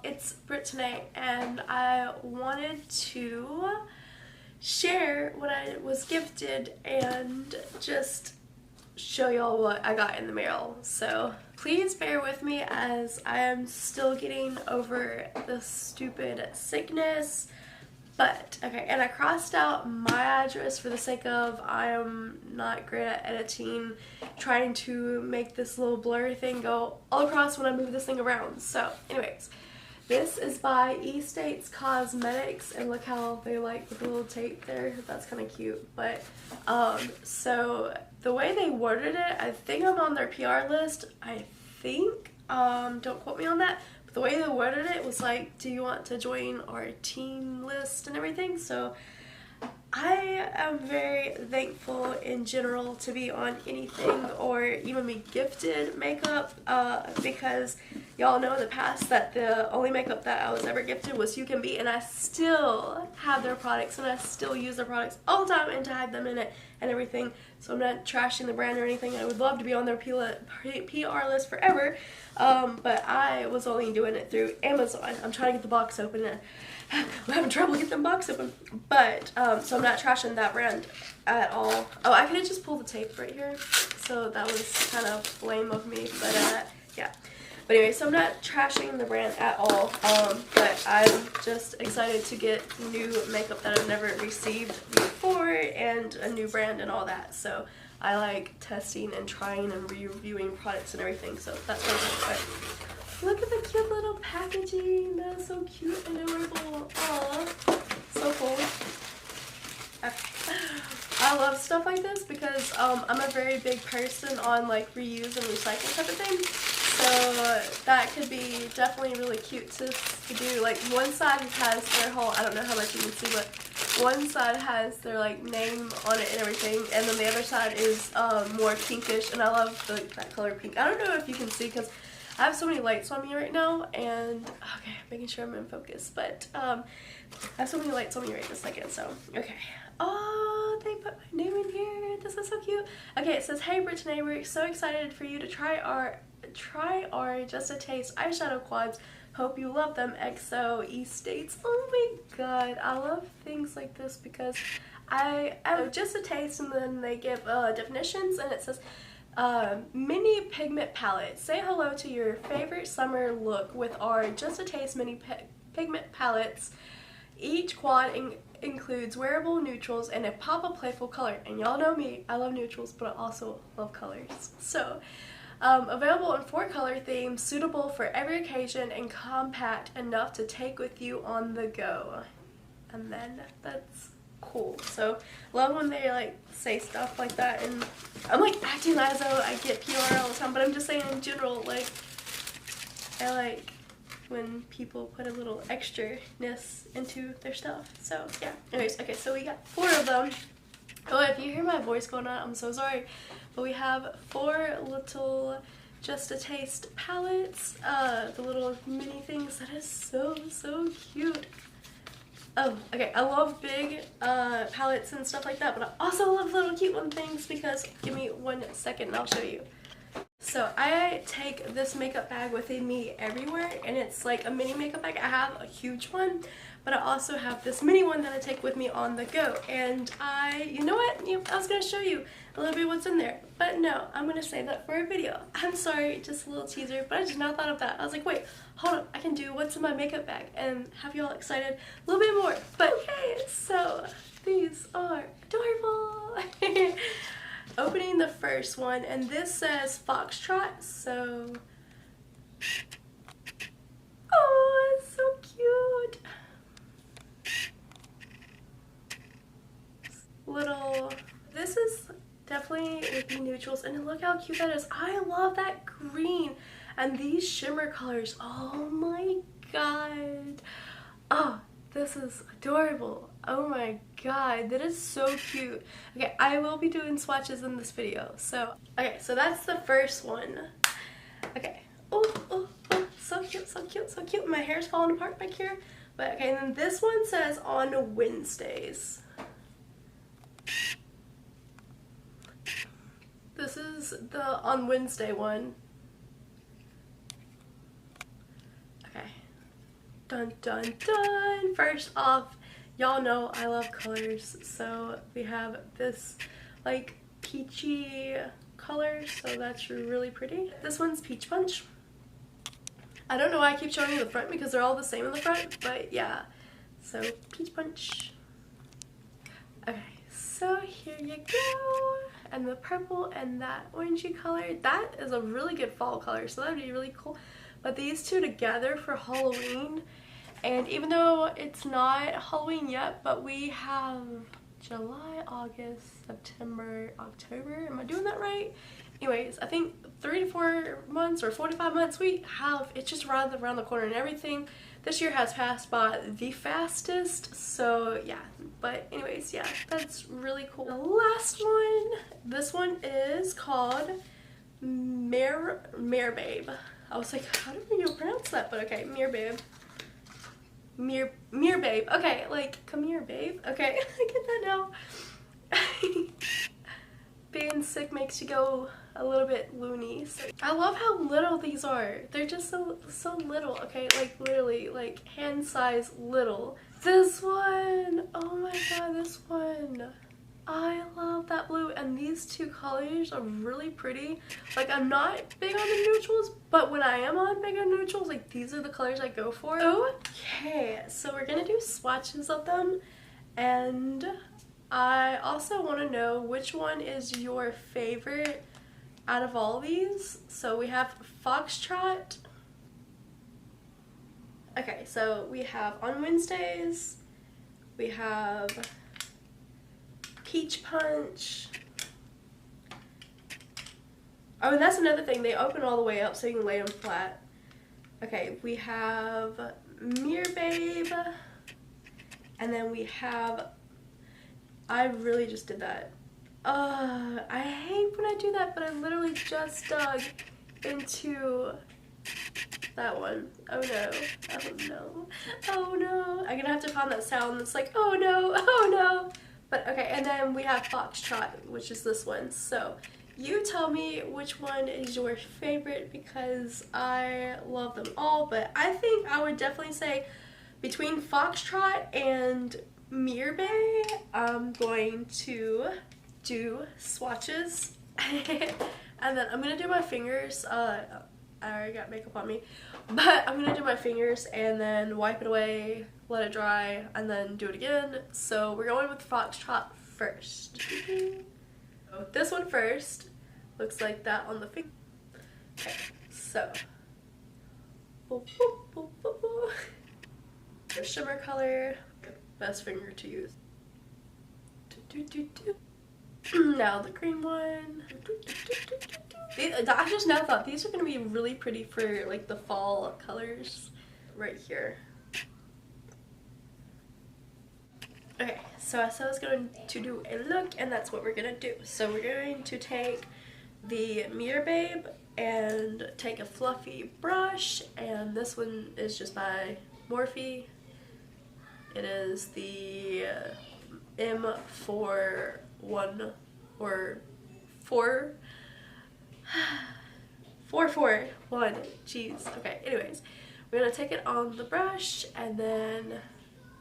it's Brittany, and I wanted to share what I was gifted and just show y'all what I got in the mail. So please bear with me as I am still getting over this stupid sickness. But okay, and I crossed out my address for the sake of I am not great at editing, trying to make this little blur thing go all across when I move this thing around. So anyways, this is by Estates Cosmetics, and look how they like the little tape there. That's kind of cute. But so the way they worded it, I think I'm on their PR list. I think, don't quote me on that. But the way they worded it was like, do you want to join our team list and everything? So I am very thankful in general to be on anything or even be gifted makeup because y'all know in the past that the only makeup that I was ever gifted was You Can Be, and I still have their products and I still use their products all the time and tag them in it and everything. So I'm not trashing the brand or anything. I would love to be on their PR list forever, but I was only doing it through Amazon. I'm trying to get the box open and I'm having trouble getting the box open, but so I'm not trashing that brand at all. Oh, I could have just pulled the tape right here, so that was kind of lame of me, but yeah. But anyway, so I'm not trashing the brand at all, but I'm just excited to get new makeup that I've never received before and a new brand and all that. So I like testing and trying and reviewing products and everything, so that's what I'm doing. Look at the cute little packaging. That is so cute and adorable. Aww, so cool. Okay. I love stuff like this because I'm a very big person on like reuse and recycle type of thing. So that could be definitely really cute to do. Like one side has their whole, I don't know how much you can see, but one side has their like name on it and everything, and then the other side is more pinkish, and I love that color pink. I don't know if you can see because I have so many lights on me right now, and okay, making sure I'm in focus, but I have so many lights on me right this second, so okay. Oh, they put my name in here. This is so cute. Okay, it says, "Hey Brittany, we're so excited for you to try our Just a Taste eyeshadow quads. Hope you love them. XO Estates." Oh my god, I love things like this because I Just a Taste, and then they give definitions, and it says, mini pigment palette. Say hello to your favorite summer look with our Just a Taste mini pigment palettes. Each quad includes wearable neutrals and a pop of playful color. And y'all know me, I love neutrals, but I also love colors. So, available in 4 color themes, suitable for every occasion and compact enough to take with you on the go. And then that's cool. So love when they like say stuff like that, and I'm like acting as though I get PR all the time, but I'm just saying in general, like I like when people put a little extra-ness into their stuff. So yeah, anyways, okay, so we got 4 of them. Oh, if you hear my voice going on, I'm so sorry, but we have 4 little Just a Taste palettes, the little mini things. That is so cute. Oh, okay, I love big palettes and stuff like that, but I also love little cute one things because, give me 1 second and I'll show you. So I take this makeup bag with me everywhere, and it's like a mini makeup bag. I have a huge one, but I also have this mini one that I take with me on the go. And you know what? I was going to show you a little bit what's in there, but no, I'm going to save that for a video. I'm sorry, just a little teaser, but I just now thought of that. I was like, wait, hold on, I can do what's in my makeup bag and have y'all excited a little bit more. But okay, so these are adorable. Opening the first one, and this says Foxtrot, so oh, it's so cute. Little, this is definitely with the neutrals, and look how cute that is. I love that green and these shimmer colors. Oh my god. Oh, this is adorable. Oh my god, that is so cute. Okay, I will be doing swatches in this video. So, okay, so that's the first one. Okay. Oh, so cute, so cute, so cute. My hair's falling apart back here. But okay, and then this one says on Wednesdays. This is the on Wednesday one. Okay. Dun dun dun! First off, y'all know I love colors, so we have this like peachy color, so that's really pretty. This one's Peach Punch. I don't know why I keep showing you the front because they're all the same in the front, but yeah. So Peach Punch. Okay, so here you go. And the purple and that orangey color, that is a really good fall color, so that would be really cool. But these two together for Halloween, and even though it's not Halloween yet, but we have July, August, September, October, am I doing that right? Anyways, I think 3 to 4 months or 4 to 5 months, we have, it's just right around the corner and everything. This year has passed by the fastest, so yeah. But anyways, yeah, that's really cool. The last one, this one is called Merbabe. I was like, how do you pronounce that? But okay, Merbabe. Merbabe. Okay, like, come here, babe. Okay, I get that now. Being sick makes you go a little bit loony. So I love how little these are. They're just so little, okay? Like, literally, like, hand size little. This one! Oh my god, this one! I love that blue, and these two colors are really pretty. Like, I'm not big on the neutrals, but when I am on big on neutrals, like, these are the colors I go for. Okay, so we're gonna do swatches of them, and I also want to know which one is your favorite out of all these. So we have Foxtrot. Okay, so we have On Wednesdays, we have Peach Punch. Oh, and that's another thing, they open all the way up so you can lay them flat. Okay, we have Merbabe, and then we have, I really just did that. I hate when I do that, but I literally just dug into that one. Oh no, oh no, oh no. I'm gonna have to find that sound that's like, oh no, oh no. But okay, and then we have Foxtrot, which is this one. So you tell me which one is your favorite because I love them all, but I think I would definitely say between Foxtrot and Merbabe, I'm going to do swatches. And then I'm gonna do my fingers. I already got makeup on me, but I'm gonna do my fingers and then wipe it away, let it dry, and then do it again. So we're going with Foxtrot first. This one first looks like that on the finger. Okay, so the shimmer color, best finger to use. Now the green one. I just now thought these are going to be really pretty for like the fall colors right here. Okay, so I said I was going to do a look, and that's what we're going to do. So we're going to take the Merbabe and take a fluffy brush, and this one is just by Morphe. It is the M41 or 441. Jeez. Okay, anyways, we're gonna take it on the brush and then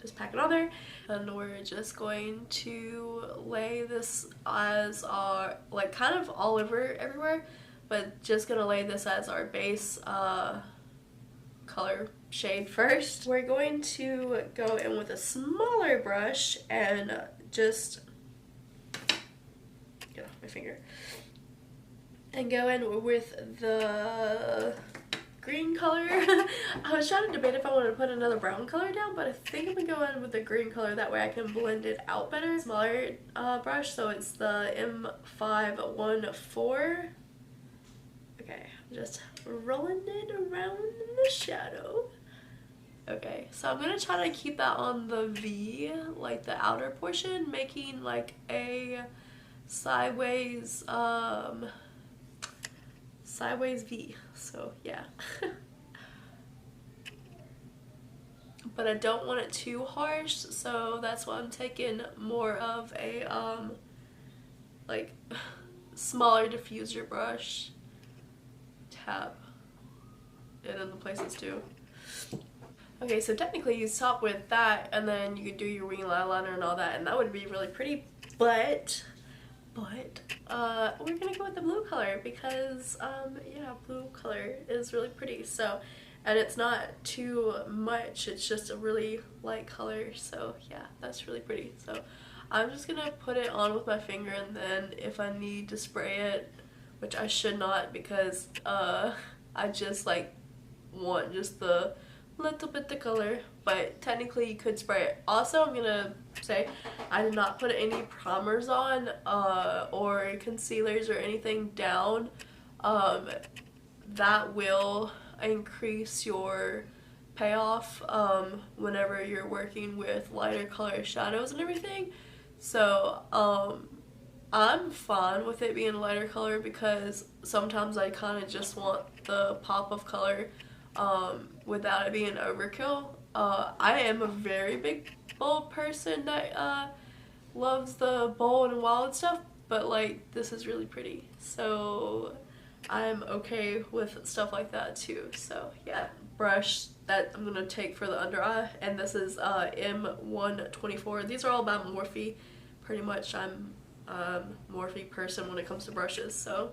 just pack it on there, and we're just going to lay this as our, like, kind of all over everywhere, but just gonna lay this as our base color shade first. We're going to go in with a smaller brush and just get off my finger and go in with the green color. I was trying to debate if I wanted to put another brown color down, but I think I'm gonna go in with the green color, that way I can blend it out better. Smaller brush, so it's the M514. Okay, I'm just rolling it around in the shadow. Okay, so I'm gonna try to keep that on the V, like the outer portion, making like a sideways V. So yeah. But I don't want it too harsh, so that's why I'm taking more of a like smaller diffuser brush. Tap it in the places too. Okay, Okay, so technically you stop with that and then you can do your wing eyeliner and all that, and that would be really pretty, but we're gonna go with the blue color because yeah, blue color is really pretty. So, and it's not too much, it's just a really light color, so yeah, that's really pretty. So I'm just gonna put it on with my finger, and then if I need to spray it, which I should not because I just like want just the little bit the color, but technically you could spray it. Also, I'm gonna say I did not put any primers on or concealers or anything down. That will increase your payoff whenever you're working with lighter color shadows and everything. So I'm fine with it being a lighter color because sometimes I kind of just want the pop of color without it being overkill. I am a very big bold person that loves the bold and wild stuff, but like this is really pretty, so I'm okay with stuff like that too. So yeah, brush that I'm gonna take for the under eye, and this is M124. These are all by Morphe. Pretty much I'm a Morphe person when it comes to brushes, so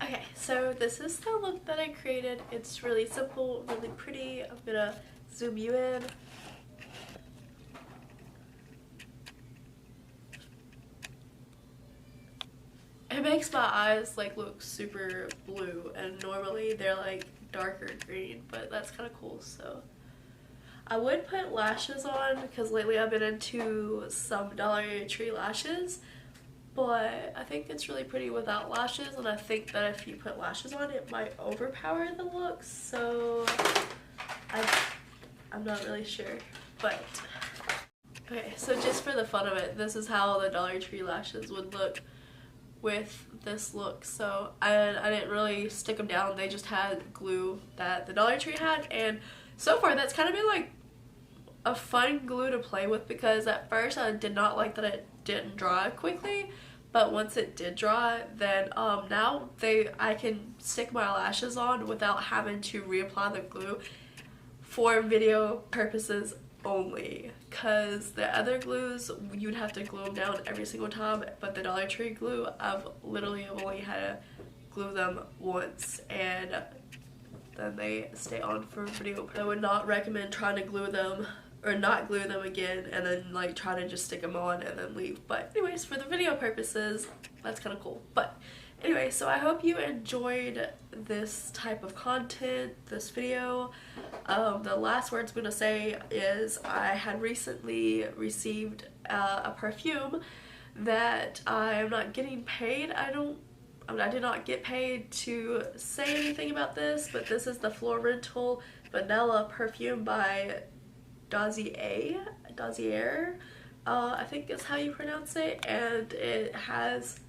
okay, so this is the look that I created. It's really simple, really pretty. I'm gonna zoom you in. It makes my eyes like look super blue, and normally they're like darker green, but that's kind of cool. So I would put lashes on because lately I've been into some Dollar Tree lashes, but I think it's really pretty without lashes, and I think that if you put lashes on it might overpower the look, so I'm not really sure. But okay, so just for the fun of it, this is how the Dollar Tree lashes would look with this look. So I didn't really stick them down, they just had glue that the Dollar Tree had, and so far that's kind of been like a fun glue to play with because at first I did not like that it didn't dry quickly, but once it did dry, then now I can stick my lashes on without having to reapply the glue for video purposes only, because the other glues you'd have to glue them down every single time, but the Dollar Tree glue I've literally only had to glue them once and then they stay on for video. I would not recommend trying to glue them or not glue them again and then like try to just stick them on and then leave. But anyways, for the video purposes, that's kind of cool. But anyway, so I hope you enjoyed this type of content, this video. The last words I'm going to say is I had recently received a perfume that I am not getting paid. I did not get paid to say anything about this, but this is the Floriental Vanilla perfume by Dossier. I think is how you pronounce it, and it has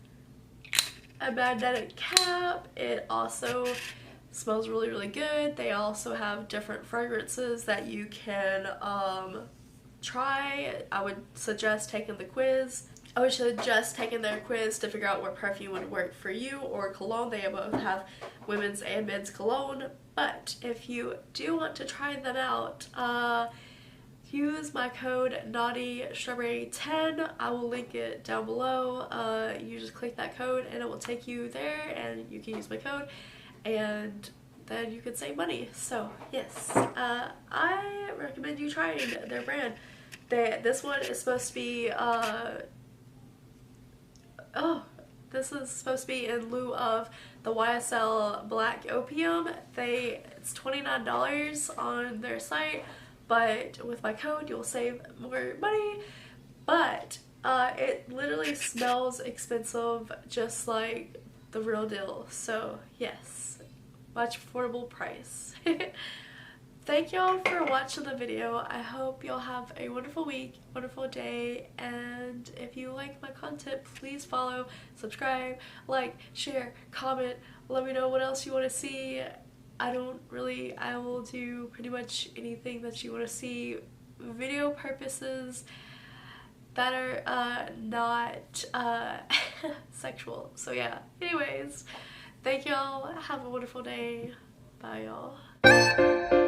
a magnetic cap. It also smells really, really good. They also have different fragrances that you can try. I would suggest taking the quiz. I would suggest taking their quiz to figure out what perfume would work for you, or cologne. They both have women's and men's cologne. But if you do want to try them out, use my code NaughtyStrawberry10. I will link it down below. You just click that code and it will take you there, and you can use my code and then you can save money. So yes, I recommend you trying their brand. This one is supposed to be this is supposed to be in lieu of the YSL Black Opium. It's $29 on their site, but with my code you'll save more money. But it literally smells expensive, just like the real deal. So yes, much affordable price. Thank y'all for watching the video. I hope y'all have a wonderful week, wonderful day, and if you like my content, please follow, subscribe, like, share, comment, let me know what else you want to see. I will do pretty much anything that you want to see video purposes. that are not sexual. So yeah, anyways, thank y'all. Have a wonderful day. Bye y'all.